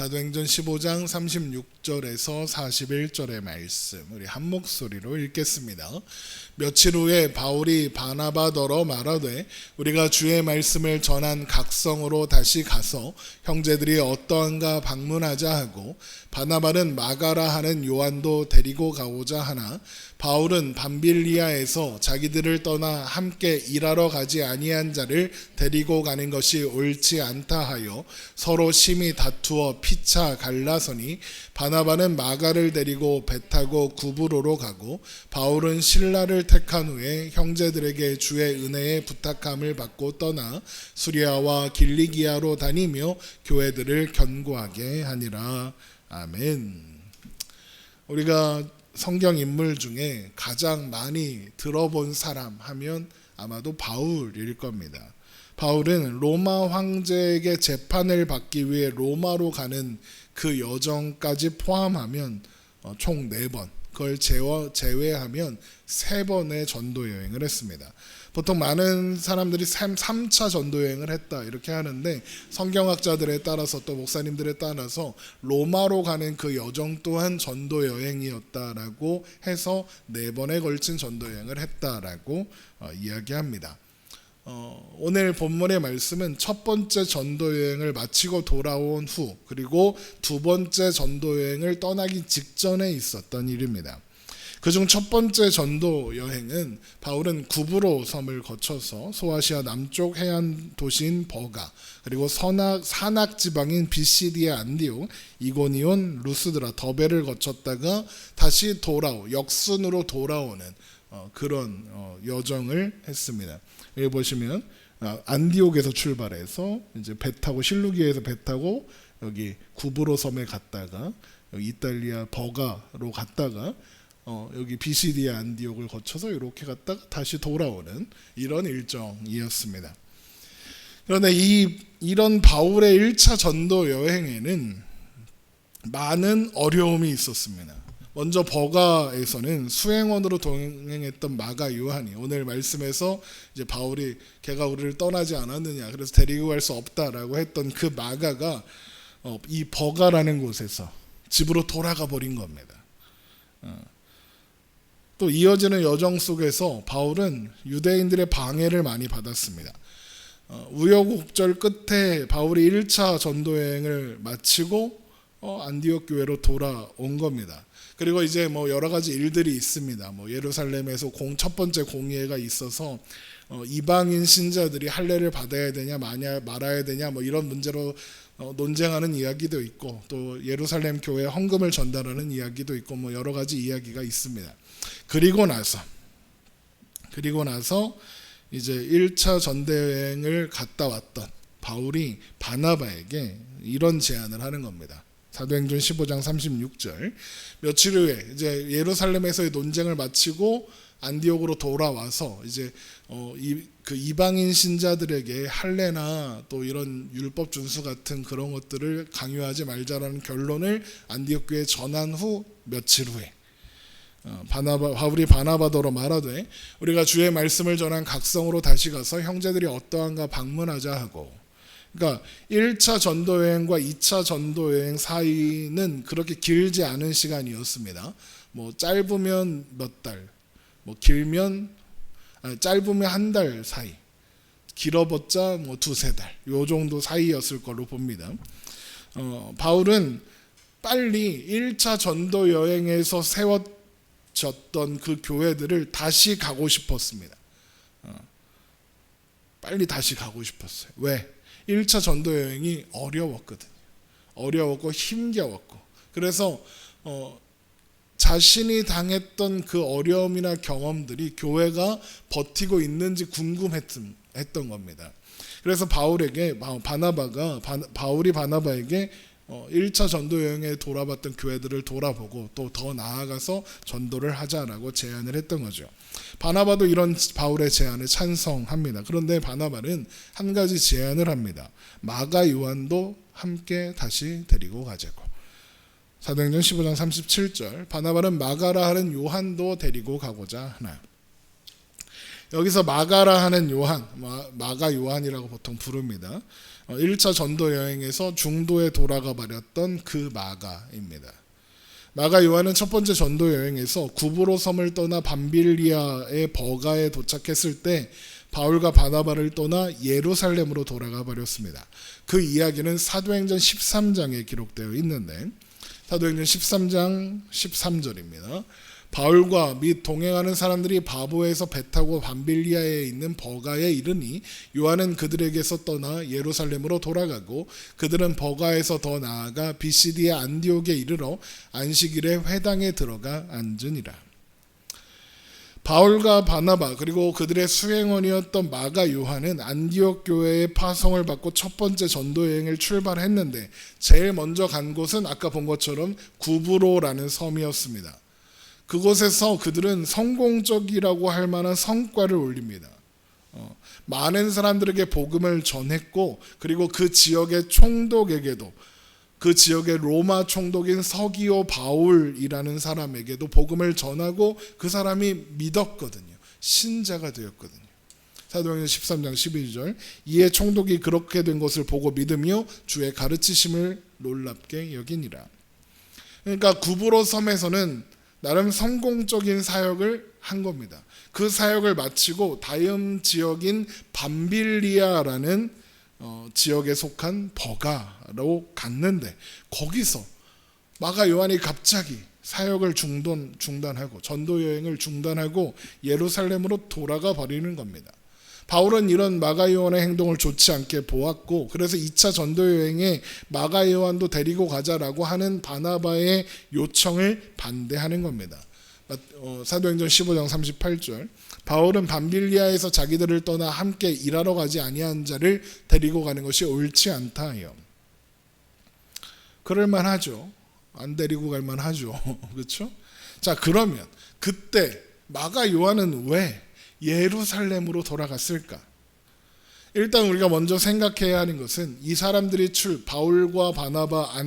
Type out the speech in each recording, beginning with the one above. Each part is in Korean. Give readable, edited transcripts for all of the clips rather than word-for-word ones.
사도행전 15장 36절에서 41절의 말씀 우리 한 목소리로 읽겠습니다. 며칠 후에 바울이 바나바더러 말하되 우리가 주의 말씀을 전한 각성으로 다시 가서 형제들이 어떠한가 방문하자 하고, 바나바는 마가라 하는 요한도 데리고 가고자 하나 바울은 밤빌리아에서 자기들을 떠나 함께 일하러 가지 아니한 자를 데리고 가는 것이 옳지 않다 하여 서로 심히 다투어 피차 갈라서니, 바나바는 마가를 데리고 배 타고 구브로로 가고 바울은 실라를 택한 후에 형제들에게 주의 은혜에 부탁함을 받고 떠나 수리아와 길리기아로 다니며 교회들을 견고하게 하니라. 아멘. 우리가 성경 인물 중에 가장 많이 들어본 사람 하면 아마도 바울일 겁니다. 바울은 로마 황제에게 재판을 받기 위해 로마로 가는 그 여정까지 포함하면 총 4번, 그걸 제외하면 3번의 전도 여행을 했습니다. 보통 많은 사람들이 3차 전도 여행을 했다 이렇게 하는데, 성경학자들에 따라서 또 목사님들에 따라서 로마로 가는 그 여정 또한 전도 여행이었다라고 해서 4번에 걸친 전도 여행을 했다라고 이야기합니다. 오늘 본문의 말씀은 첫 번째 전도 여행을 마치고 돌아온 후, 그리고 두 번째 전도 여행을 떠나기 직전에 있었던 일입니다. 그중 첫 번째 전도 여행은 바울은 구브로 섬을 거쳐서 소아시아 남쪽 해안 도시인 버가, 그리고 산악 지방인 비시디아 안디옥, 이고니온, 루스드라, 더베를 거쳤다가 다시 역순으로 돌아오는 그런 여정을 했습니다. 여기 보시면 안디옥에서 출발해서 이제 배 타고 실루기에서 배 타고 여기 구브로 섬에 갔다가 여기 이탈리아 버가로 갔다가 여기 비시디아 안디옥을 거쳐서 이렇게 갔다가 다시 돌아오는 이런 일정이었습니다. 그런데 이런 바울의 1차 전도 여행에는 많은 어려움이 있었습니다. 먼저 버가에서는 수행원으로 동행했던 마가 요한이, 오늘 말씀에서 이제 바울이 걔가 우리를 떠나지 않았느냐 그래서 데리고 갈 수 없다라고 했던 그 마가가 이 버가라는 곳에서 집으로 돌아가 버린 겁니다. 또 이어지는 여정 속에서 바울은 유대인들의 방해를 많이 받았습니다. 우여곡절 끝에 바울이 1차 전도 여행을 마치고 안디옥 교회로 돌아온 겁니다. 그리고 이제 여러 가지 일들이 있습니다. 예루살렘에서 첫 번째 공의회가 있어서 이방인 신자들이 할례를 받아야 되냐 말아야 되냐 이런 문제로 논쟁하는 이야기도 있고, 또 예루살렘 교회에 헌금을 전달하는 이야기도 있고 여러 가지 이야기가 있습니다. 그리고 나서 이제 1차 전도 여행을 갔다 왔던 바울이 바나바에게 이런 제안을 하는 겁니다. 사도행전 15장 36절. 며칠 후에 이제 예루살렘에서의 논쟁을 마치고 안디옥으로 돌아와서 이제 그 이방인 신자들에게 할례나 또 이런 율법 준수 같은 그런 것들을 강요하지 말자라는 결론을 안디옥 교회에 전한 후 며칠 후에 바울이 바나바더러 말하되 우리가 주의 말씀을 전한 각성으로 다시 가서 형제들이 어떠한가 방문하자 하고, 그러니까 1차 전도 여행과 2차 전도 여행 사이는 그렇게 길지 않은 시간이었습니다. 짧으면 몇 달, 짧으면 한 달 사이, 길어봤자 2-3달 요 정도 사이였을 걸로 봅니다. 바울은 빨리 1차 전도 여행에서 세워졌던 그 교회들을 다시 가고 싶었습니다. 빨리 다시 가고 싶었어요. 왜? 1차 전도 여행이 어려웠거든요. 어려웠고 힘겨웠고, 그래서 자신이 당했던 그 어려움이나 경험들이 교회가 버티고 있는지 궁금했던 겁니다. 그래서 바울이 바나바에게 1차 전도 여행에 돌아봤던 교회들을 돌아보고 또 더 나아가서 전도를 하자라고 제안을 했던 거죠. 바나바도 이런 바울의 제안에 찬성합니다. 그런데 바나바는 한 가지 제안을 합니다. 마가 요한도 함께 다시 데리고 가자고. 사도행전 15장 37절. 바나바는 마가라 하는 요한도 데리고 가고자 하나. 여기서 마가라 하는 요한, 마가 요한이라고 보통 부릅니다. 1차 전도 여행에서 중도에 돌아가 버렸던 그 마가입니다. 마가 요한은 첫 번째 전도 여행에서 구브로 섬을 떠나 밤빌리아의 버가에 도착했을 때 바울과 바나바를 떠나 예루살렘으로 돌아가 버렸습니다. 그 이야기는 사도행전 13장에 기록되어 있는데, 사도행전 13장 13절입니다. 바울과 및 동행하는 사람들이 바보에서 배 타고 밤빌리아에 있는 버가에 이르니 요한은 그들에게서 떠나 예루살렘으로 돌아가고 그들은 버가에서 더 나아가 비시디의 안디옥에 이르러 안식일에 회당에 들어가 앉으니라. 바울과 바나바 그리고 그들의 수행원이었던 마가 요한은 안디옥 교회의 파송을 받고 첫 번째 전도 여행을 출발했는데 제일 먼저 간 곳은 아까 본 것처럼 구브로라는 섬이었습니다. 그곳에서 그들은 성공적이라고 할 만한 성과를 올립니다. 많은 사람들에게 복음을 전했고, 그리고 그 지역의 총독에게도, 그 지역의 로마 총독인 서기오 바울이라는 사람에게도 복음을 전하고 그 사람이 믿었거든요. 신자가 되었거든요. 사도행전 13장 12절, 이에 총독이 그렇게 된 것을 보고 믿으며 주의 가르치심을 놀랍게 여기니라. 그러니까 구브로 섬에서는 나름 성공적인 사역을 한 겁니다. 그 사역을 마치고 다음 지역인 밤빌리아라는 지역에 속한 버가로 갔는데, 거기서 마가 요한이 갑자기 사역을 중단하고 전도 여행을 중단하고 예루살렘으로 돌아가 버리는 겁니다. 바울은 이런 마가 요한의 행동을 좋지 않게 보았고, 그래서 2차 전도 여행에 마가 요한도 데리고 가자라고 하는 바나바의 요청을 반대하는 겁니다. 사도행전 15장 38절, 바울은 밤빌리아에서 자기들을 떠나 함께 일하러 가지 아니한 자를 데리고 가는 것이 옳지 않다 하여. 그럴만 하죠. 안 데리고 갈만 하죠. 그렇죠? 자, 그러면 그때 마가 요한은 왜 예루살렘으로 돌아갔을까? 일단 우리가 먼저 생각해야 하는 것은 이 사람들이 바울과 바나바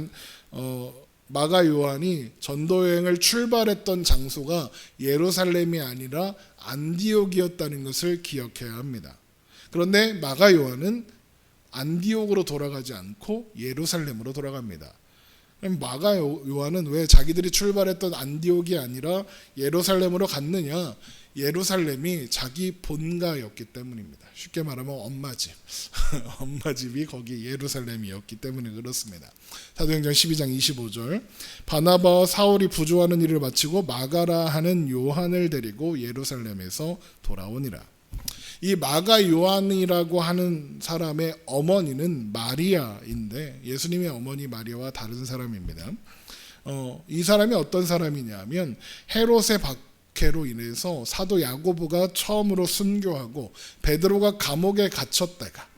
마가 요한이 전도 여행을 출발했던 장소가 예루살렘이 아니라 안디옥이었다는 것을 기억해야 합니다. 그런데 마가 요한은 안디옥으로 돌아가지 않고 예루살렘으로 돌아갑니다. 그럼 마가 요한은 왜 자기들이 출발했던 안디옥이 아니라 예루살렘으로 갔느냐? 예루살렘이 자기 본가였기 때문입니다. 쉽게 말하면 엄마 집. 엄마 집이 거기 예루살렘이었기 때문에 그렇습니다. 사도행전 12장 25절, 바나바와 사울이 부조하는 일을 마치고 마가라 하는 요한을 데리고 예루살렘에서 돌아오니라. 이 마가 요한이라고 하는 사람의 어머니는 마리아인데 예수님의 어머니 마리아와 다른 사람입니다. 이 사람이 어떤 사람이냐면 헤롯의 박해로 인해서 사도 야고보가 처음으로 순교하고 베드로가 감옥에 갇혔다가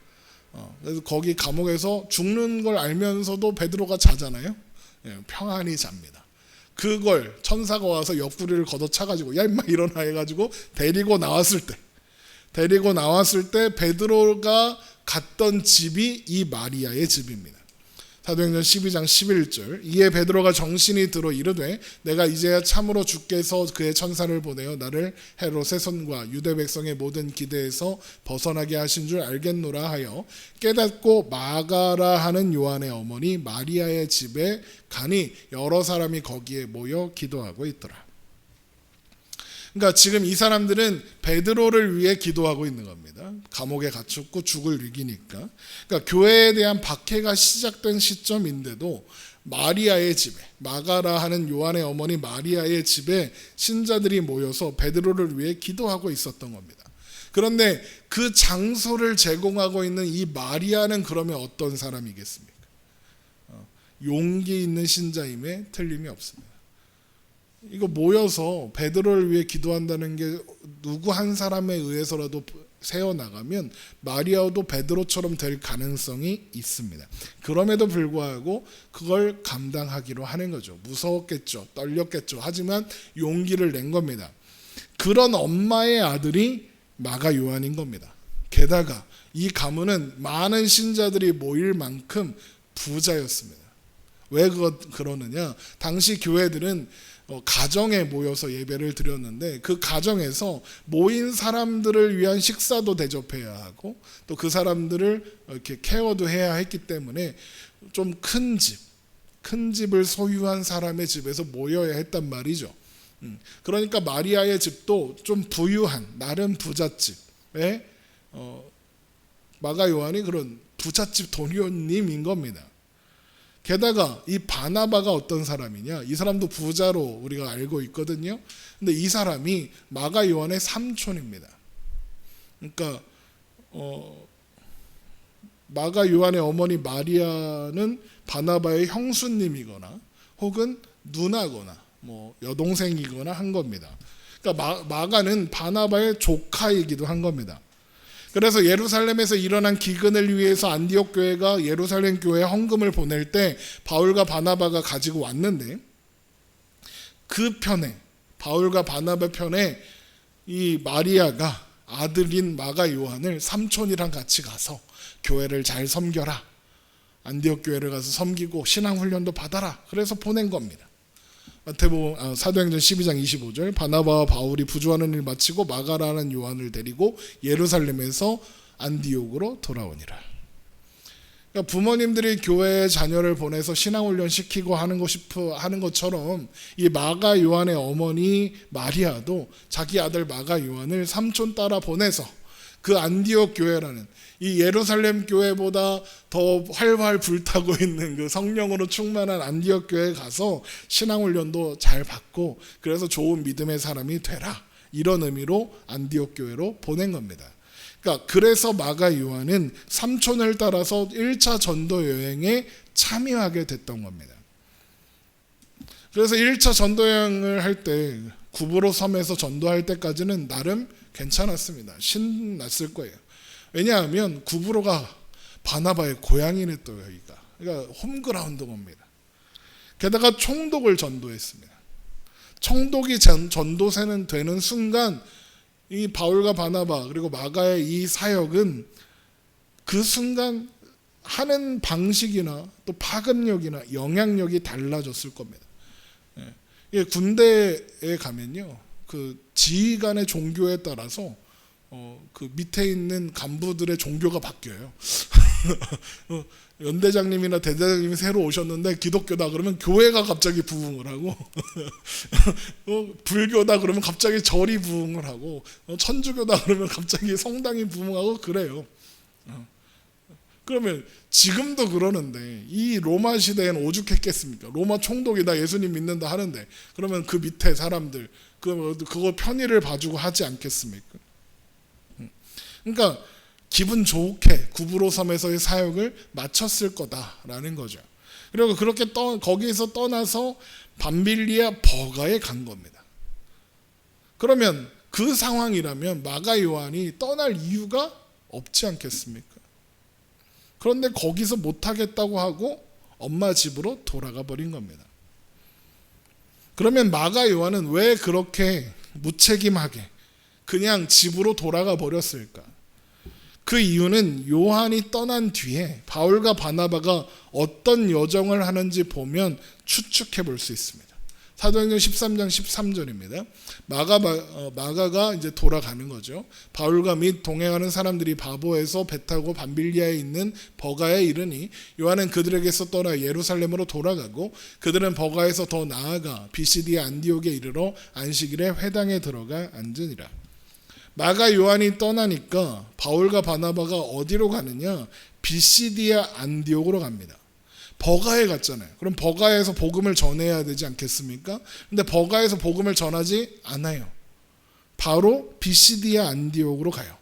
그래서 거기 감옥에서 죽는 걸 알면서도 베드로가 자잖아요. 평안히 잡니다. 그걸 천사가 와서 옆구리를 걷어차가지고 야 임마 일어나 해가지고 데리고 나왔을 때 베드로가 갔던 집이 이 마리아의 집입니다. 사도행전 12장 11절, 이에 베드로가 정신이 들어 이르되 내가 이제야 참으로 주께서 그의 천사를 보내어 나를 헤롯의 손과 유대 백성의 모든 기대에서 벗어나게 하신 줄 알겠노라 하여 깨닫고 마가라 하는 요한의 어머니 마리아의 집에 가니 여러 사람이 거기에 모여 기도하고 있더라. 그러니까 지금 이 사람들은 베드로를 위해 기도하고 있는 겁니다. 감옥에 갇혔고 죽을 위기니까. 그러니까 교회에 대한 박해가 시작된 시점인데도 마리아의 집에, 마가라 하는 요한의 어머니 마리아의 집에 신자들이 모여서 베드로를 위해 기도하고 있었던 겁니다. 그런데 그 장소를 제공하고 있는 이 마리아는 그러면 어떤 사람이겠습니까? 용기 있는 신자임에 틀림이 없습니다. 이거 모여서 베드로를 위해 기도한다는 게 누구 한 사람에 의해서라도 세워나가면 마리아도 베드로처럼 될 가능성이 있습니다. 그럼에도 불구하고 그걸 감당하기로 하는 거죠. 무서웠겠죠. 떨렸겠죠. 하지만 용기를 낸 겁니다. 그런 엄마의 아들이 마가 요한인 겁니다. 게다가 이 가문은 많은 신자들이 모일 만큼 부자였습니다. 왜 그러느냐? 당시 교회들은 가정에 모여서 예배를 드렸는데, 그 가정에서 모인 사람들을 위한 식사도 대접해야 하고 또 그 사람들을 이렇게 케어도 해야 했기 때문에 좀 큰 집을 소유한 사람의 집에서 모여야 했단 말이죠. 그러니까 마리아의 집도 좀 부유한 나름 부잣집에 마가 요한이 그런 부잣집 도련님인 겁니다. 게다가 이 바나바가 어떤 사람이냐, 이 사람도 부자로 우리가 알고 있거든요. 근데 이 사람이 마가 요한의 삼촌입니다. 그러니까 마가 요한의 어머니 마리아는 바나바의 형수님이거나 혹은 누나거나 뭐 여동생이거나 한 겁니다. 그러니까 마가는 바나바의 조카이기도 한 겁니다. 그래서 예루살렘에서 일어난 기근을 위해서 안디옥 교회가 예루살렘 교회에 헌금을 보낼 때 바울과 바나바가 가지고 왔는데, 그 편에, 바울과 바나바 편에 이 마리아가 아들인 마가 요한을 삼촌이랑 같이 가서 교회를 잘 섬겨라, 안디옥 교회를 가서 섬기고 신앙 훈련도 받아라, 그래서 보낸 겁니다. 마태복음 사도행전 12장 25절, 바나바와 바울이 부조하는 일 마치고 마가라는 요한을 데리고 예루살렘에서 안디옥으로 돌아오니라. 그러니까 부모님들이 교회에 자녀를 보내서 신앙훈련 시키고 하는 것처럼 이 마가 요한의 어머니 마리아도 자기 아들 마가 요한을 삼촌 따라 보내서 그 안디옥 교회라는 이 예루살렘 교회보다 더 활활 불타고 있는 그 성령으로 충만한 안디옥 교회에 가서 신앙훈련도 잘 받고 그래서 좋은 믿음의 사람이 되라, 이런 의미로 안디옥 교회로 보낸 겁니다. 그러니까 그래서 마가 요한은 삼촌을 따라서 1차 전도 여행에 참여하게 됐던 겁니다. 그래서 1차 전도 여행을 할 때 구브로 섬에서 전도할 때까지는 나름 괜찮았습니다. 신났을 거예요. 왜냐하면 구브로가 바나바의 고향이네, 또 여기가. 그러니까 홈그라운드 겁니다. 게다가 총독을 전도했습니다. 총독이 전도세는 되는 순간 이 바울과 바나바 그리고 마가의 이 사역은 그 순간 하는 방식이나 또 파급력이나 영향력이 달라졌을 겁니다. 군대에 가면요, 그 지휘관의 종교에 따라서 그 밑에 있는 간부들의 종교가 바뀌어요. 연대장님이나 대대장님이 새로 오셨는데 기독교다 그러면 교회가 갑자기 부흥을 하고 불교다 그러면 갑자기 절이 부흥을 하고 천주교다 그러면 갑자기 성당이 부흥하고 그래요. 그러면 지금도 그러는데 이 로마 시대에는 오죽했겠습니까? 로마 총독이 나 예수님 믿는다 하는데 그러면 그 밑에 사람들 그거 편의를 봐주고 하지 않겠습니까? 그러니까 기분 좋게 구브로 섬에서의 사역을 마쳤을 거다라는 거죠. 그리고 그렇게 거기에서 떠나서 밤빌리아 버가에 간 겁니다. 그러면 그 상황이라면 마가 요한이 떠날 이유가 없지 않겠습니까? 그런데 거기서 못하겠다고 하고 엄마 집으로 돌아가 버린 겁니다. 그러면 마가 요한은 왜 그렇게 무책임하게 그냥 집으로 돌아가 버렸을까? 그 이유는 요한이 떠난 뒤에 바울과 바나바가 어떤 여정을 하는지 보면 추측해 볼 수 있습니다. 사도행전 13장 13절입니다. 마가가 이제 돌아가는 거죠. 바울과 및 동행하는 사람들이 바보에서 배 타고 밤빌리아에 있는 버가에 이르니 요한은 그들에게서 떠나 예루살렘으로 돌아가고 그들은 버가에서 더 나아가 비시디아 안디옥에 이르러 안식일에 회당에 들어가 앉으니라. 마가 요한이 떠나니까 바울과 바나바가 어디로 가느냐? 비시디아 안디옥으로 갑니다. 버가에 갔잖아요. 그럼 버가에서 복음을 전해야 되지 않겠습니까? 근데 버가에서 복음을 전하지 않아요. 바로 비시디아 안디옥으로 가요.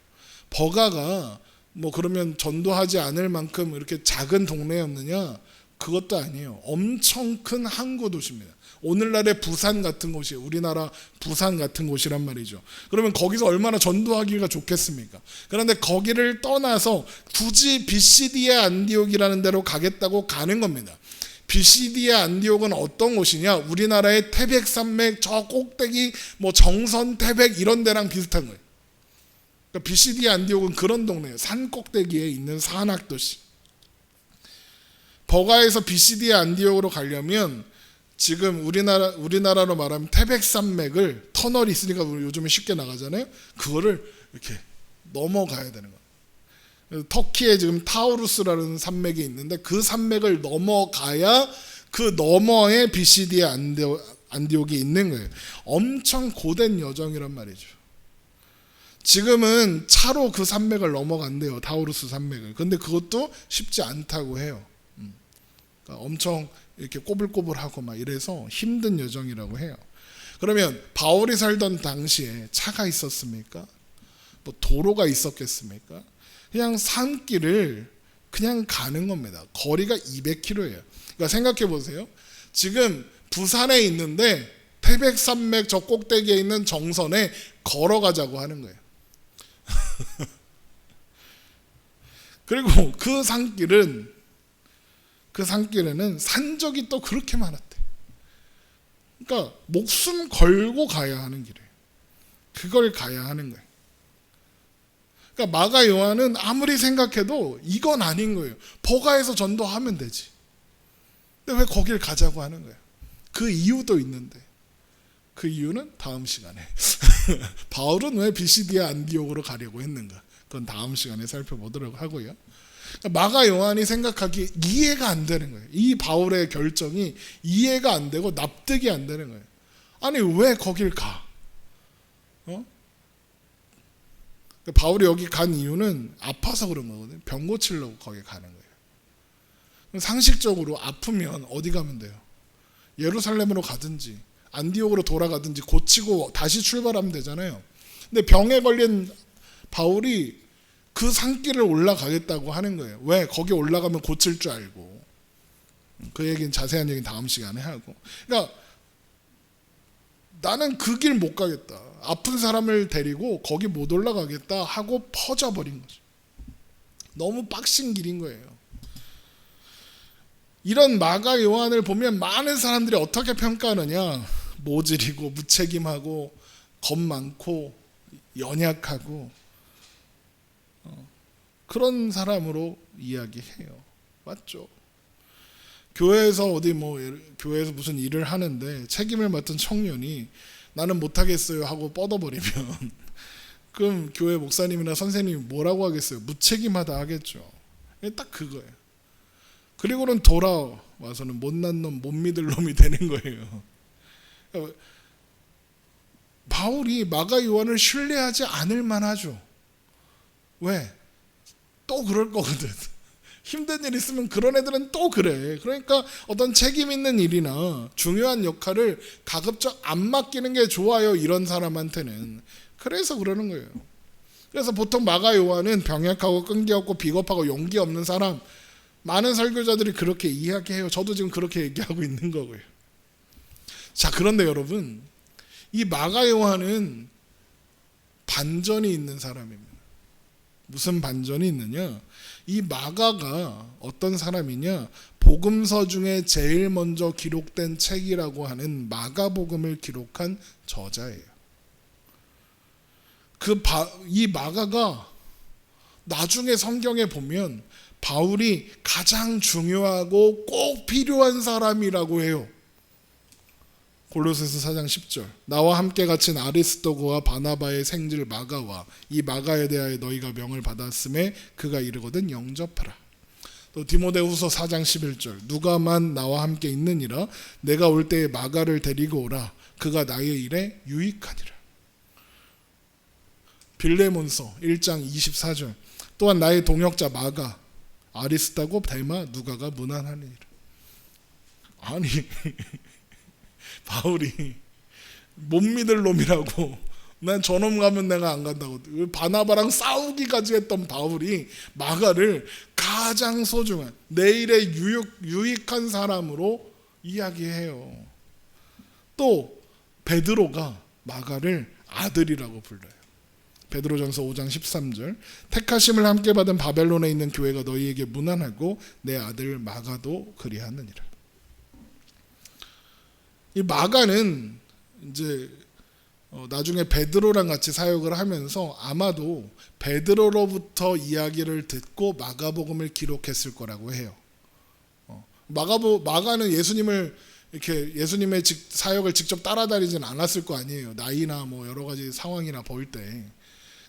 버가가 뭐 그러면 전도하지 않을 만큼 이렇게 작은 동네였느냐? 그것도 아니에요. 엄청 큰 항구 도시입니다. 오늘날의 부산 같은 곳이 우리나라 부산 같은 곳이란 말이죠. 그러면 거기서 얼마나 전도하기가 좋겠습니까? 그런데 거기를 떠나서 굳이 비시디아 안디옥이라는 데로 가겠다고 가는 겁니다. 비시디아 안디옥은 어떤 곳이냐? 우리나라의 태백산맥 저 꼭대기 뭐 정선 태백 이런 데랑 비슷한 거예요. 그러니까 비시디아 안디옥은 그런 동네예요. 산 꼭대기에 있는 산악도시. 버가에서 비시디아 안디옥으로 가려면 지금 우리나라로 말하면 태백산맥을 터널이 있으니까 우리 요즘에 쉽게 나가잖아요. 그거를 이렇게 넘어가야 되는 거예요. 터키에 지금 타우루스라는 산맥이 있는데 그 산맥을 넘어가야 그 너머에 비시디의 안디옥이 있는 거예요. 엄청 고된 여정이란 말이죠. 지금은 차로 그 산맥을 넘어간대요. 타우루스 산맥을. 근데 그것도 쉽지 않다고 해요. 그러니까 엄청 이렇게 꼬불꼬불하고 막 이래서 힘든 여정이라고 해요. 그러면 바울이 살던 당시에 차가 있었습니까? 뭐 도로가 있었겠습니까? 그냥 산길을 그냥 가는 겁니다. 거리가 200km예요. 그러니까 생각해 보세요. 지금 부산에 있는데 태백산맥 저 꼭대기에 있는 정선에 걸어가자고 하는 거예요. 그리고 그 산길에는 산적이 또 그렇게 많았대. 그러니까 목숨 걸고 가야 하는 길이에요. 그걸 가야 하는 거예요. 그러니까 마가 요한은 아무리 생각해도 이건 아닌 거예요. 버가에서 전도하면 되지. 근데 왜 거길 가자고 하는 거예요? 그 이유도 있는데 그 이유는 다음 시간에 바울은 왜 비시디아 안디옥으로 가려고 했는가? 그건 다음 시간에 살펴보도록 하고요. 마가 요한이 생각하기에 이해가 안 되는 거예요. 이 바울의 결정이 이해가 안 되고 납득이 안 되는 거예요. 아니 왜 거길 가? 바울이 여기 간 이유는 아파서 그런 거거든요. 병 고치려고 거기 가는 거예요. 상식적으로 아프면 어디 가면 돼요? 예루살렘으로 가든지 안디옥으로 돌아가든지 고치고 다시 출발하면 되잖아요. 근데 병에 걸린 바울이 그 산길을 올라가겠다고 하는 거예요. 왜? 거기 올라가면 고칠 줄 알고. 그 얘기는 자세한 얘기는 다음 시간에 하고. 그러니까 나는 그 길 못 가겠다. 아픈 사람을 데리고 거기 못 올라가겠다 하고 퍼져버린 거죠. 너무 빡신 길인 거예요. 이런 마가 요한을 보면 많은 사람들이 어떻게 평가하느냐. 모질이고 무책임하고 겁 많고 연약하고 그런 사람으로 이야기해요. 맞죠? 교회에서 교회에서 무슨 일을 하는데 책임을 맡은 청년이 나는 못하겠어요 하고 뻗어버리면 그럼 교회 목사님이나 선생님이 뭐라고 하겠어요? 무책임하다 하겠죠. 딱 그거예요. 그리고는 돌아와서는 못난 놈, 못 믿을 놈이 되는 거예요. 바울이 마가 요한을 신뢰하지 않을 만하죠. 왜? 또 그럴 거거든. 힘든 일 있으면 그런 애들은 또 그래. 그러니까 어떤 책임 있는 일이나 중요한 역할을 가급적 안 맡기는 게 좋아요. 이런 사람한테는. 그래서 그러는 거예요. 그래서 보통 마가 요한은 병약하고 끈기 없고 비겁하고 용기 없는 사람, 많은 설교자들이 그렇게 이야기해요. 저도 지금 그렇게 얘기하고 있는 거고요. 자, 그런데 여러분, 이 마가 요한은 반전이 있는 사람입니다. 무슨 반전이 있느냐? 이 마가가 어떤 사람이냐? 복음서 중에 제일 먼저 기록된 책이라고 하는 마가복음을 기록한 저자예요. 이 마가가 나중에 성경에 보면 바울이 가장 중요하고 꼭 필요한 사람이라고 해요. 골로새서 4장 10절 나와 함께 갇힌 아리스도고와 바나바의 생질 마가와 이 마가에 대하여 너희가 명을 받았음에 그가 이르거든 영접하라. 또 디모데후서 4장 11절 누가만 나와 함께 있느니라 내가 올 때에 마가를 데리고 오라 그가 나의 일에 유익하니라. 빌레몬서 1장 24절 또한 나의 동역자 마가 아리스다고 데마 누가가 문안하니라. 아니 바울이 못 믿을 놈이라고 난 저놈 가면 내가 안 간다고 바나바랑 싸우기까지 했던 바울이 마가를 가장 소중한 내일의 유익한 사람으로 이야기해요. 또 베드로가 마가를 아들이라고 불러요. 베드로전서 5장 13절 택하심을 함께 받은 바벨론에 있는 교회가 너희에게 문안하고 내 아들 마가도 그리하느니라. 이 마가는 이제 나중에 베드로랑 같이 사역을 하면서 아마도 베드로로부터 이야기를 듣고 마가복음을 기록했을 거라고 해요. 마가는 예수님을 이렇게 예수님의 사역을 직접 따라다니진 않았을 거 아니에요. 나이나 뭐 여러 가지 상황이나 볼 때.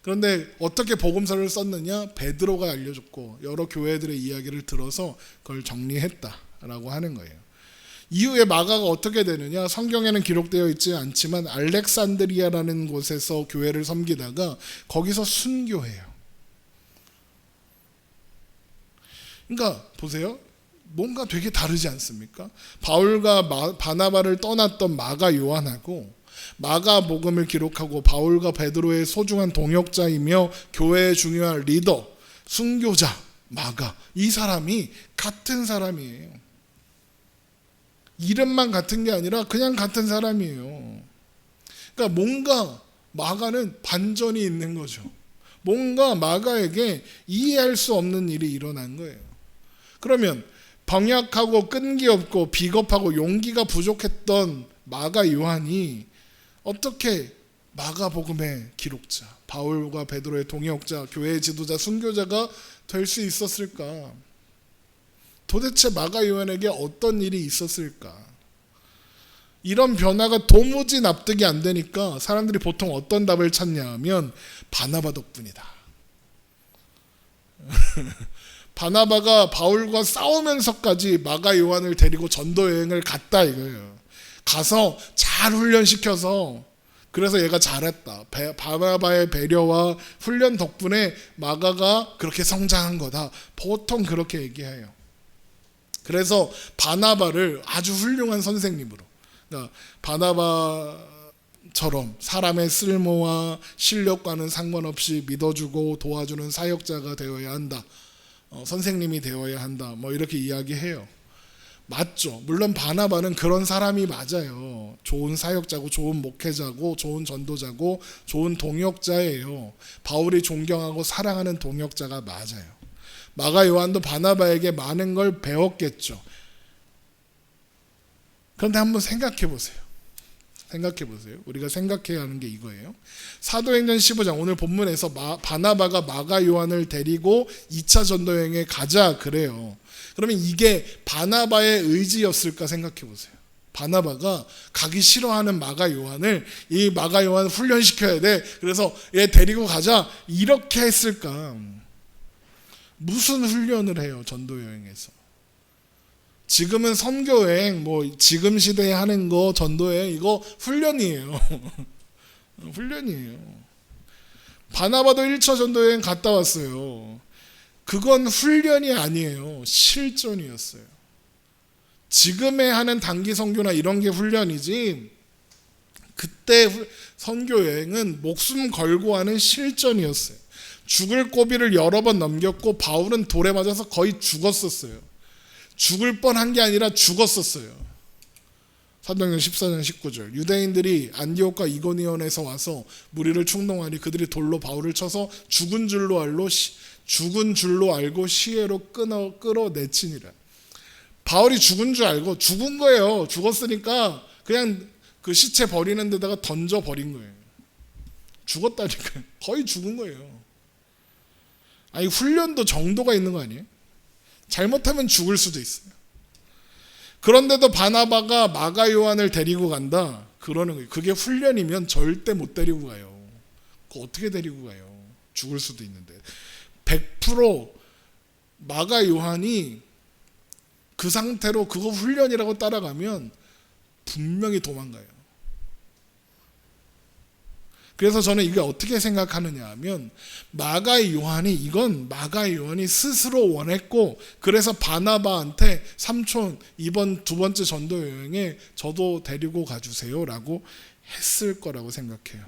그런데 어떻게 복음서를 썼느냐? 베드로가 알려줬고 여러 교회들의 이야기를 들어서 그걸 정리했다라고 하는 거예요. 이후에 마가가 어떻게 되느냐? 성경에는 기록되어 있지 않지만 알렉산드리아라는 곳에서 교회를 섬기다가 거기서 순교해요. 그러니까 보세요. 뭔가 되게 다르지 않습니까? 바울과 바나바를 떠났던 마가 요한하고 마가복음을 기록하고 바울과 베드로의 소중한 동역자이며 교회의 중요한 리더, 순교자 마가, 이 사람이 같은 사람이에요. 이름만 같은 게 아니라 그냥 같은 사람이에요. 그러니까 뭔가 마가는 반전이 있는 거죠. 뭔가 마가에게 이해할 수 없는 일이 일어난 거예요. 그러면 병약하고 끈기 없고 비겁하고 용기가 부족했던 마가 요한이 어떻게 마가복음의 기록자, 바울과 베드로의 동역자, 교회의 지도자, 순교자가 될 수 있었을까? 도대체 마가 요한에게 어떤 일이 있었을까? 이런 변화가 도무지 납득이 안 되니까 사람들이 보통 어떤 답을 찾냐 하면 바나바 덕분이다. 바나바가 바울과 싸우면서까지 마가 요한을 데리고 전도 여행을 갔다 이거예요. 가서 잘 훈련시켜서 그래서 얘가 잘했다. 바나바의 배려와 훈련 덕분에 마가가 그렇게 성장한 거다. 보통 그렇게 얘기해요. 그래서 바나바를 아주 훌륭한 선생님으로, 그러니까 바나바처럼 사람의 쓸모와 실력과는 상관없이 믿어주고 도와주는 사역자가 되어야 한다. 선생님이 되어야 한다. 뭐 이렇게 이야기해요. 맞죠. 물론 바나바는 그런 사람이 맞아요. 좋은 사역자고 좋은 목회자고 좋은 전도자고 좋은 동역자예요. 바울이 존경하고 사랑하는 동역자가 맞아요. 마가 요한도 바나바에게 많은 걸 배웠겠죠. 그런데 한번 생각해 보세요. 우리가 생각해야 하는 게 이거예요. 사도행전 15장 오늘 본문에서 바나바가 마가 요한을 데리고 2차 전도여행에 가자 그래요. 그러면 이게 바나바의 의지였을까 생각해 보세요. 바나바가 가기 싫어하는 마가 요한을 이 마가 요한 훈련시켜야 돼. 그래서 얘 데리고 가자. 이렇게 했을까? 무슨 훈련을 해요, 전도여행에서? 지금은 선교여행, 뭐 지금 시대에 하는 거 전도여행 이거 훈련이에요. 훈련이에요. 바나바도 1차 전도여행 갔다 왔어요. 그건 훈련이 아니에요. 실전이었어요. 지금에 하는 단기 선교나 이런 게 훈련이지 그때 선교여행은 목숨 걸고 하는 실전이었어요. 죽을 고비를 여러 번 넘겼고 바울은 돌에 맞아서 거의 죽었었어요. 죽을 뻔한 게 아니라 죽었었어요. 사도행전 14장 19절 유대인들이 안디옥과 이고니온에서 와서 무리를 충동하니 그들이 돌로 바울을 쳐서 죽은 줄로 알고 시외로 끌어내치니라. 바울이 죽은 줄 알고 죽은 거예요. 죽었으니까 그냥 그 시체 버리는 데다가 던져 버린 거예요. 죽었다니까요. 거의 죽은 거예요. 아니 훈련도 정도가 있는 거 아니에요? 잘못하면 죽을 수도 있어요. 그런데도 바나바가 마가 요한을 데리고 간다 그러는 거예요. 그게 훈련이면 절대 못 데리고 가요. 그거 어떻게 데리고 가요? 죽을 수도 있는데 100% 마가 요한이 그 상태로 그거 훈련이라고 따라가면 분명히 도망가요. 그래서 저는 이게 어떻게 생각하느냐 하면 마가 요한이 스스로 원했고 그래서 바나바한테 삼촌 이번 두 번째 전도 여행에 저도 데리고 가주세요 라고 했을 거라고 생각해요.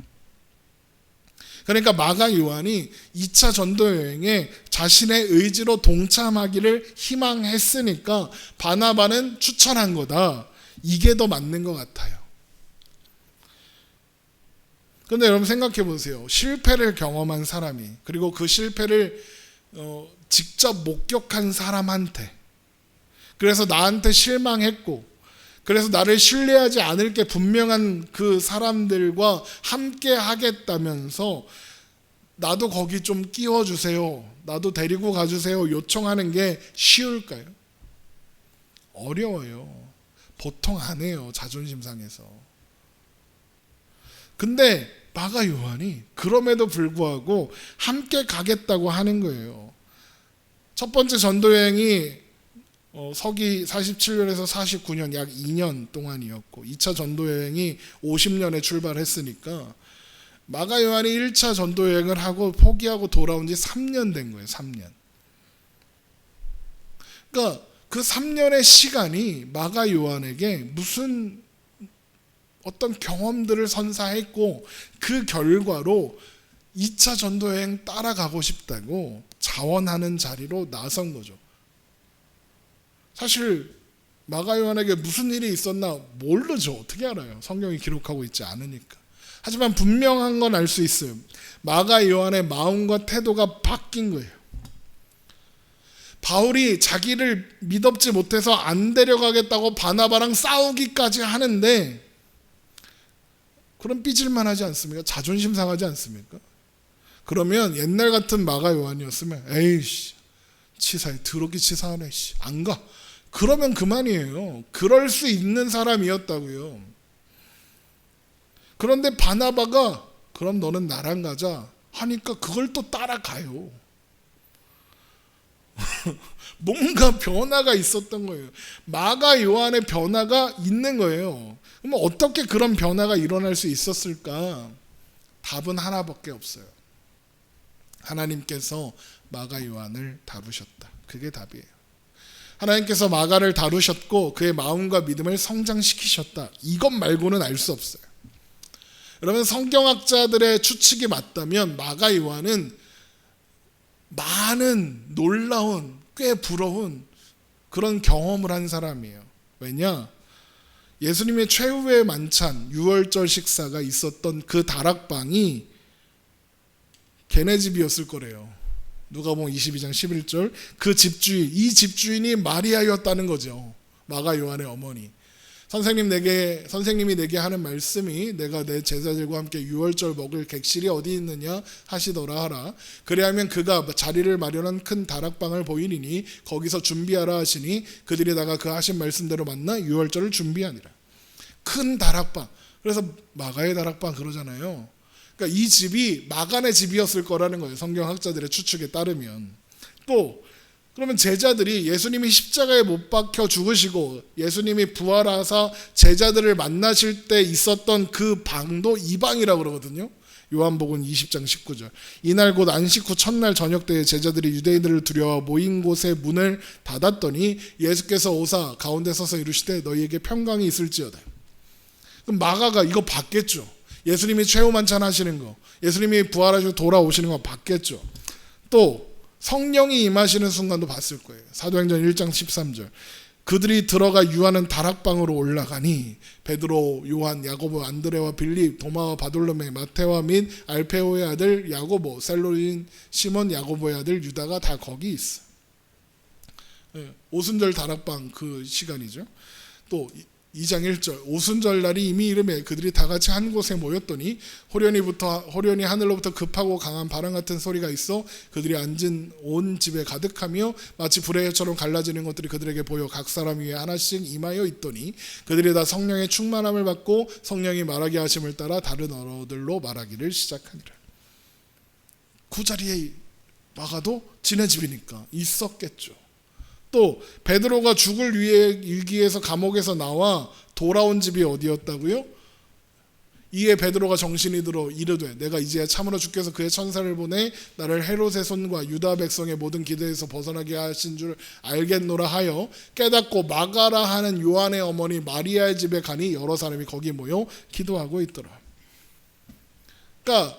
그러니까 마가 요한이 2차 전도 여행에 자신의 의지로 동참하기를 희망했으니까 바나바는 추천한 거다. 이게 더 맞는 것 같아요. 그런데 여러분 생각해 보세요. 실패를 경험한 사람이 그리고 그 실패를 직접 목격한 사람한테 그래서 나한테 실망했고 그래서 나를 신뢰하지 않을 게 분명한 그 사람들과 함께 하겠다면서 나도 거기 좀 끼워주세요. 나도 데리고 가주세요. 요청하는 게 쉬울까요? 어려워요. 보통 안 해요. 자존심 상해서. 근데 마가 요한이 그럼에도 불구하고 함께 가겠다고 하는 거예요. 첫 번째 전도 여행이 서기 47년에서 49년 약 2년 동안이었고 2차 전도 여행이 50년에 출발했으니까 마가 요한이 1차 전도 여행을 하고 포기하고 돌아온 지 3년 된 거예요. 3년. 그러니까 그 3년의 시간이 마가 요한에게 무슨 어떤 경험들을 선사했고 그 결과로 2차 전도 여행 따라가고 싶다고 자원하는 자리로 나선 거죠. 사실 마가 요한에게 무슨 일이 있었나 모르죠. 어떻게 알아요? 성경이 기록하고 있지 않으니까. 하지만 분명한 건 알 수 있어요. 마가 요한의 마음과 태도가 바뀐 거예요. 바울이 자기를 믿업지 못해서 안 데려가겠다고 바나바랑 싸우기까지 하는데 그럼 삐질만 하지 않습니까? 자존심 상하지 않습니까? 그러면 옛날 같은 마가 요한이었으면 에이씨 치사해 더럽게 치사하네 안 가. 그러면 그만이에요. 그럴 수 있는 사람이었다고요. 그런데 바나바가 그럼 너는 나랑 가자 하니까 그걸 또 따라가요. 뭔가 변화가 있었던 거예요. 마가 요한의 변화가 있는 거예요. 그럼 어떻게 그런 변화가 일어날 수 있었을까? 답은 하나밖에 없어요. 하나님께서 마가 요한을 다루셨다. 그게 답이에요. 하나님께서 마가를 다루셨고 그의 마음과 믿음을 성장시키셨다. 이것 말고는 알 수 없어요. 여러분 성경학자들의 추측이 맞다면 마가 요한은 많은 놀라운 꽤 부러운 그런 경험을 한 사람이에요. 왜냐? 예수님의 최후의 만찬 유월절 식사가 있었던 그 다락방이 걔네 집이었을 거래요. 누가복음 22장 11절 그 집주인 이 집주인이 마리아였다는 거죠. 마가 요한의 어머니. 선생님이 내게 하는 말씀이 내가 내 제자들과 함께 유월절 먹을 객실이 어디 있느냐 하시더라 하라. 그리하면 그가 자리를 마련한 큰 다락방을 보이리니 거기서 준비하라 하시니 그들이 다가 그 하신 말씀대로 만나 유월절을 준비하니라. 큰 다락방. 그래서 마가의 다락방 그러잖아요. 그러니까 이 집이 마간의 집이었을 거라는 거예요. 성경학자들의 추측에 따르면. 또 그러면 제자들이 예수님이 십자가에 못 박혀 죽으시고 예수님이 부활하사 제자들을 만나실 때 있었던 그 방도 이 방이라고 그러거든요. 요한복음 20장 19절. 이날 곧 안식 후 첫날 저녁 때에 제자들이 유대인들을 두려워 모인 곳에 문을 닫았더니 예수께서 오사 가운데 서서 이르시되 너희에게 평강이 있을지어다. 그럼 마가가 이거 봤겠죠. 예수님이 최후 만찬 하시는 거, 예수님이 부활하시고 돌아오시는 거 봤겠죠. 또 성령이 임하시는 순간도 봤을 거예요. 사도행전 1장 13절. 그들이 들어가 유하는 다락방으로 올라가니 베드로, 요한, 야고보, 안드레와 빌립, 도마와 바돌로메, 마테와 및 알페오의 아들 야고보, 셀로인 시몬 야고보의 아들 유다가 다 거기 있어. 오순절 다락방 그 시간이죠. 또 2장 1절 오순절 날이 이미 이르매 그들이 다 같이 한 곳에 모였더니 호련히 하늘로부터 급하고 강한 바람 같은 소리가 있어 그들이 앉은 온 집에 가득하며 마치 불의 혀처럼 갈라지는 것들이 그들에게 보여 각 사람 위에 하나씩 임하여 있더니 그들이 다 성령의 충만함을 받고 성령이 말하게 하심을 따라 다른 언어들로 말하기를 시작하니라. 그 자리에 마가도 지네 집이니까 있었겠죠. 또 베드로가 죽을 위기에서 감옥에서 나와 돌아온 집이 어디였다고요? 이에 베드로가 정신이 들어 이르되 내가 이제야 참으로 주께서 그의 천사를 보내 나를 헤롯의 손과 유다 백성의 모든 기대에서 벗어나게 하신 줄 알겠노라 하여 깨닫고 마가라 하는 요한의 어머니 마리아의 집에 가니 여러 사람이 거기 모여 기도하고 있더라. 그러니까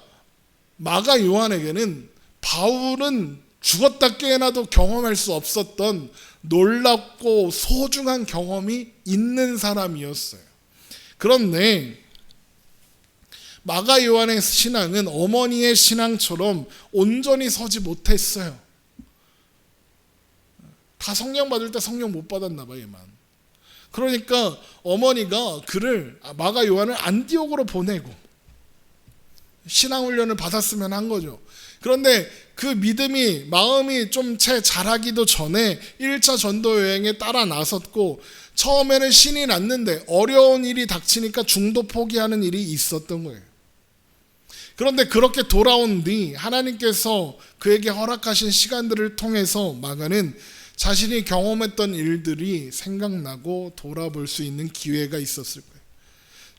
마가 요한에게는 바울은 죽었다 깨어나도 경험할 수 없었던 놀랍고 소중한 경험이 있는 사람이었어요. 그런데 마가 요한의 신앙은 어머니의 신앙처럼 온전히 서지 못했어요. 다 성령 받을 때 성령 못 받았나 봐 얘만. 그러니까 어머니가 마가 요한을 안디옥으로 보내고 신앙 훈련을 받았으면 한 거죠. 그런데 그 마음이 좀 채 자라기도 전에 1차 전도 여행에 따라 나섰고 처음에는 신이 났는데 어려운 일이 닥치니까 중도 포기하는 일이 있었던 거예요. 그런데 그렇게 돌아온 뒤 하나님께서 그에게 허락하신 시간들을 통해서 마가는 자신이 경험했던 일들이 생각나고 돌아볼 수 있는 기회가 있었을 거예요.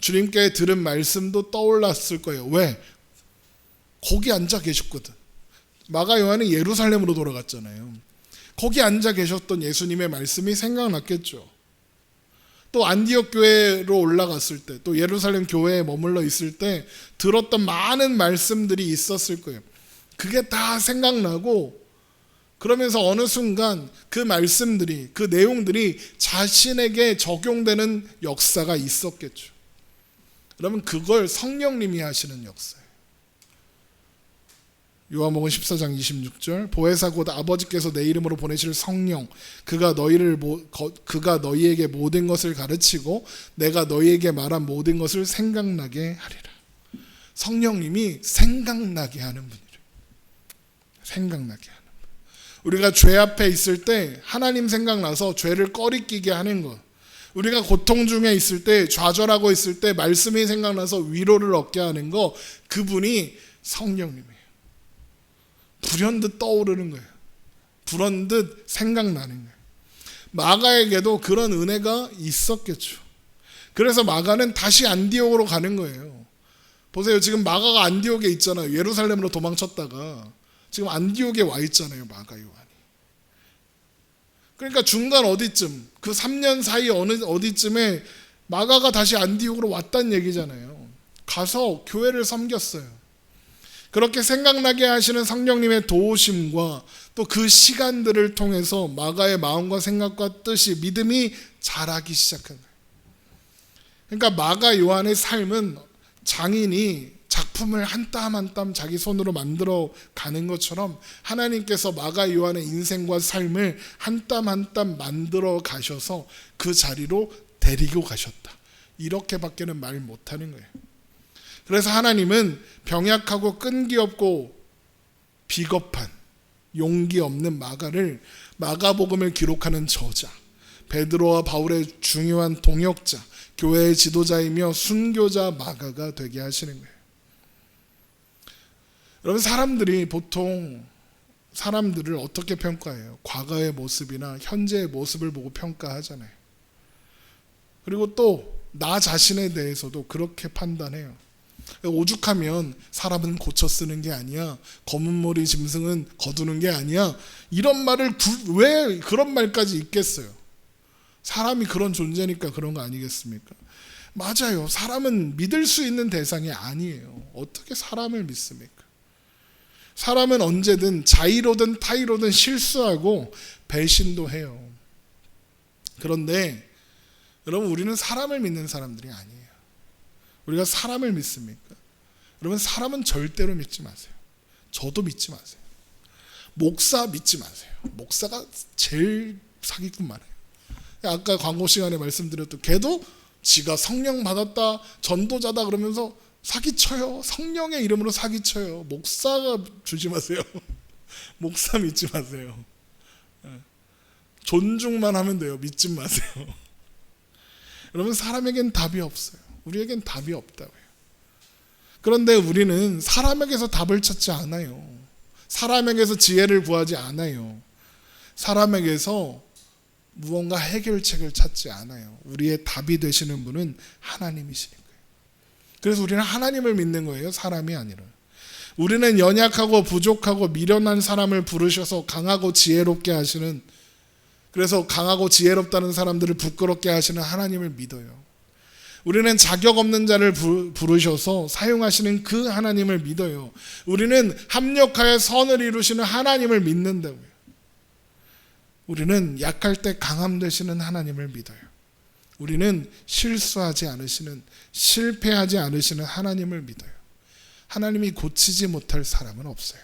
주님께 들은 말씀도 떠올랐을 거예요. 왜? 거기 앉아 계셨거든. 마가 요한은 예루살렘으로 돌아갔잖아요. 거기 앉아 계셨던 예수님의 말씀이 생각났겠죠. 또 안디옥 교회로 올라갔을 때, 또 예루살렘 교회에 머물러 있을 때 들었던 많은 말씀들이 있었을 거예요. 그게 다 생각나고, 그러면서 어느 순간 그 말씀들이, 그 내용들이 자신에게 적용되는 역사가 있었겠죠. 그러면 그걸 성령님이 하시는 역사예요. 요한복음 14장 26절, 보혜사 곧 아버지께서 내 이름으로 보내실 성령, 그가 너희에게 모든 것을 가르치고 내가 너희에게 말한 모든 것을 생각나게 하리라. 성령님이 생각나게 하는 분이래요. 생각나게 하는 분. 우리가 죄 앞에 있을 때 하나님 생각나서 죄를 꺼리끼게 하는 것, 우리가 고통 중에 있을 때, 좌절하고 있을 때 말씀이 생각나서 위로를 얻게 하는 거, 그분이 성령님이에요. 불현듯 떠오르는 거예요. 불현듯 생각나는 거예요. 마가에게도 그런 은혜가 있었겠죠. 그래서 마가는 다시 안디옥으로 가는 거예요. 보세요. 지금 마가가 안디옥에 있잖아요. 예루살렘으로 도망쳤다가 지금 안디옥에 와 있잖아요. 마가 요한이. 그러니까 중간 어디쯤, 그 3년 사이 어디쯤에 마가가 다시 안디옥으로 왔다는 얘기잖아요. 가서 교회를 섬겼어요. 그렇게 생각나게 하시는 성령님의 도우심과 또 그 시간들을 통해서 마가의 마음과 생각과 뜻이, 믿음이 자라기 시작한 거예요. 그러니까 마가 요한의 삶은 장인이 작품을 한 땀 한 땀 자기 손으로 만들어 가는 것처럼 하나님께서 마가 요한의 인생과 삶을 한 땀 한 땀 만들어 가셔서 그 자리로 데리고 가셨다. 이렇게밖에는 말 못하는 거예요. 그래서 하나님은 병약하고 끈기 없고 비겁한, 용기 없는 마가를 마가복음을 기록하는 저자, 베드로와 바울의 중요한 동역자, 교회의 지도자이며 순교자 마가가 되게 하시는 거예요. 여러분, 사람들이 보통 사람들을 어떻게 평가해요? 과거의 모습이나 현재의 모습을 보고 평가하잖아요. 그리고 또 나 자신에 대해서도 그렇게 판단해요. 오죽하면 사람은 고쳐 쓰는 게 아니야, 검은 머리 짐승은 거두는 게 아니야, 이런 말을 왜 그런 말까지 있겠어요? 사람이 그런 존재니까 그런 거 아니겠습니까? 맞아요. 사람은 믿을 수 있는 대상이 아니에요. 어떻게 사람을 믿습니까? 사람은 언제든 자의로든 타의로든 실수하고 배신도 해요. 그런데 여러분, 우리는 사람을 믿는 사람들이 아니에요. 우리가 사람을 믿습니까? 여러분, 사람은 절대로 믿지 마세요. 저도 믿지 마세요. 목사 믿지 마세요. 목사가 제일 사기꾼 많아요. 아까 광고 시간에 말씀드렸던, 걔도 지가 성령 받았다, 전도자다 그러면서 사기쳐요. 성령의 이름으로 사기쳐요. 목사가 조심하세요. 목사 믿지 마세요. 존중만 하면 돼요. 믿지 마세요. 여러분, 사람에겐 답이 없어요. 우리에겐 답이 없다고요. 그런데 우리는 사람에게서 답을 찾지 않아요. 사람에게서 지혜를 구하지 않아요. 사람에게서 무언가 해결책을 찾지 않아요. 우리의 답이 되시는 분은 하나님이시니까요. 그래서 우리는 하나님을 믿는 거예요. 사람이 아니라. 우리는 연약하고 부족하고 미련한 사람을 부르셔서 강하고 지혜롭게 하시는, 그래서 강하고 지혜롭다는 사람들을 부끄럽게 하시는 하나님을 믿어요. 우리는 자격 없는 자를 부르셔서 사용하시는 그 하나님을 믿어요. 우리는 합력하여 선을 이루시는 하나님을 믿는다고요. 우리는 약할 때 강함 되시는 하나님을 믿어요. 우리는 실수하지 않으시는, 실패하지 않으시는 하나님을 믿어요. 하나님이 고치지 못할 사람은 없어요.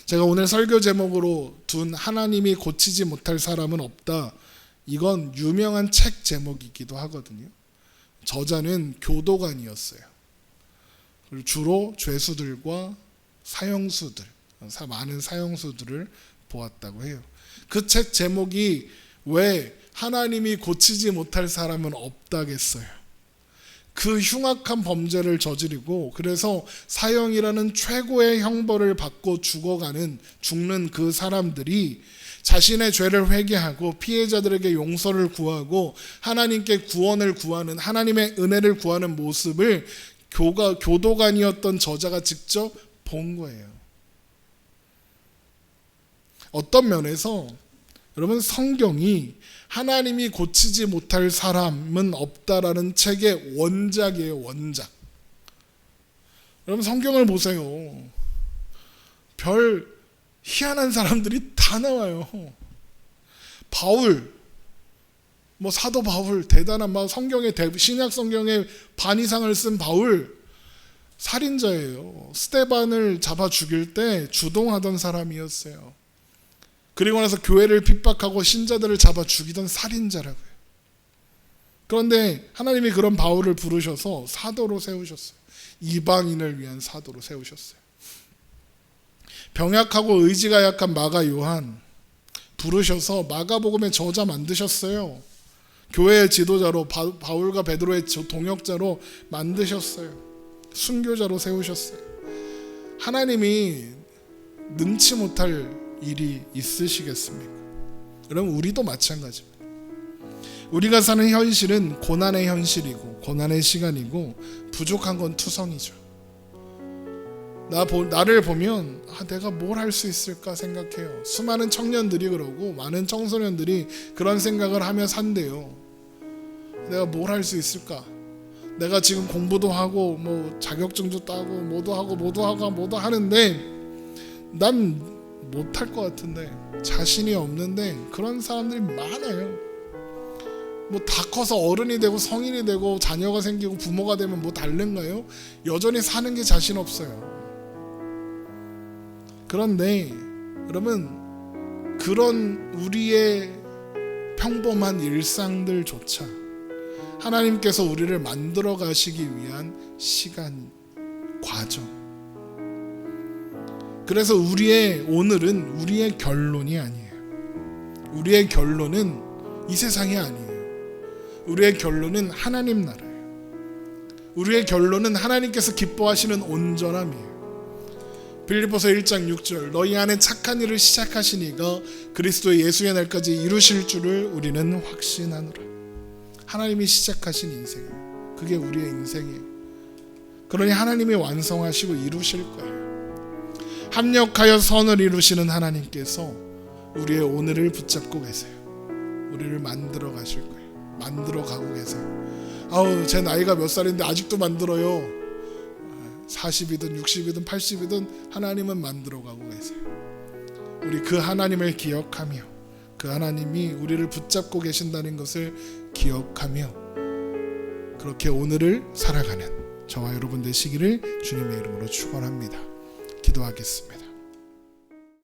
제가 오늘 설교 제목으로 둔 하나님이 고치지 못할 사람은 없다, 이건 유명한 책 제목이기도 하거든요. 저자는 교도관이었어요. 그리고 주로 죄수들과 사형수들, 많은 사형수들을 보았다고 해요. 그 책 제목이 왜 하나님이 고치지 못할 사람은 없다겠어요. 그 흉악한 범죄를 저지르고 그래서 사형이라는 최고의 형벌을 받고 죽는 그 사람들이 자신의 죄를 회개하고 피해자들에게 용서를 구하고 하나님께 구원을 구하는, 하나님의 은혜를 구하는 모습을 교도관이었던 저자가 직접 본 거예요. 어떤 면에서 여러분, 성경이 하나님이 고치지 못할 사람은 없다라는 책의 원작이에요. 원작. 여러분, 성경을 보세요. 별 희한한 사람들이 다 나와요. 바울, 사도 바울, 대단한 성경의 신약 성경의 반 이상을 쓴 바울, 살인자예요. 스데반을 잡아 죽일 때 주동하던 사람이었어요. 그리고 나서 교회를 핍박하고 신자들을 잡아 죽이던 살인자라고요. 그런데 하나님이 그런 바울을 부르셔서 사도로 세우셨어요. 이방인을 위한 사도로 세우셨어요. 병약하고 의지가 약한 마가 요한 부르셔서 마가복음의 저자 만드셨어요. 교회의 지도자로, 바울과 베드로의 동역자로 만드셨어요. 순교자로 세우셨어요. 하나님이 능치 못할 일이 있으시겠습니까? 여러분, 우리도 마찬가지입니다. 우리가 사는 현실은 고난의 현실이고 고난의 시간이고 부족한 건 투성이죠. 나를 보면 내가 뭘 할 수 있을까 생각해요. 수많은 청년들이 그러고 많은 청소년들이 그런 생각을 하며 산대요. 내가 뭘 할 수 있을까? 내가 지금 공부도 하고 자격증도 따고 뭐도 하고 하는데 난 못할 것 같은데, 자신이 없는데, 그런 사람들이 많아요. 다 커서 어른이 되고 성인이 되고 자녀가 생기고 부모가 되면 다른가요? 여전히 사는 게 자신 없어요. 그런데 여러분, 그런 우리의 평범한 일상들조차 하나님께서 우리를 만들어 가시기 위한 시간, 과정. 그래서 우리의 오늘은 우리의 결론이 아니에요. 우리의 결론은 이 세상이 아니에요. 우리의 결론은 하나님 나라예요. 우리의 결론은 하나님께서 기뻐하시는 온전함이에요. 빌립보서 1장 6절, 너희 안에 착한 일을 시작하신 이가 그리스도의 예수의 날까지 이루실 줄을 우리는 확신하노라. 하나님이 시작하신 인생이에요. 그게 우리의 인생이에요. 그러니 하나님이 완성하시고 이루실 거예요. 합력하여 선을 이루시는 하나님께서 우리의 오늘을 붙잡고 계세요. 우리를 만들어 가실 거예요. 만들어 가고 계세요. 제 나이가 몇 살인데 아직도 만들어요. 40이든 60이든 80이든 하나님은 만들어 가고 계세요. 우리 그 하나님을 기억하며, 그 하나님이 우리를 붙잡고 계신다는 것을 기억하며 그렇게 오늘을 살아가는 저와 여러분 되시기를 주님의 이름으로 축원합니다. 기도하겠습니다.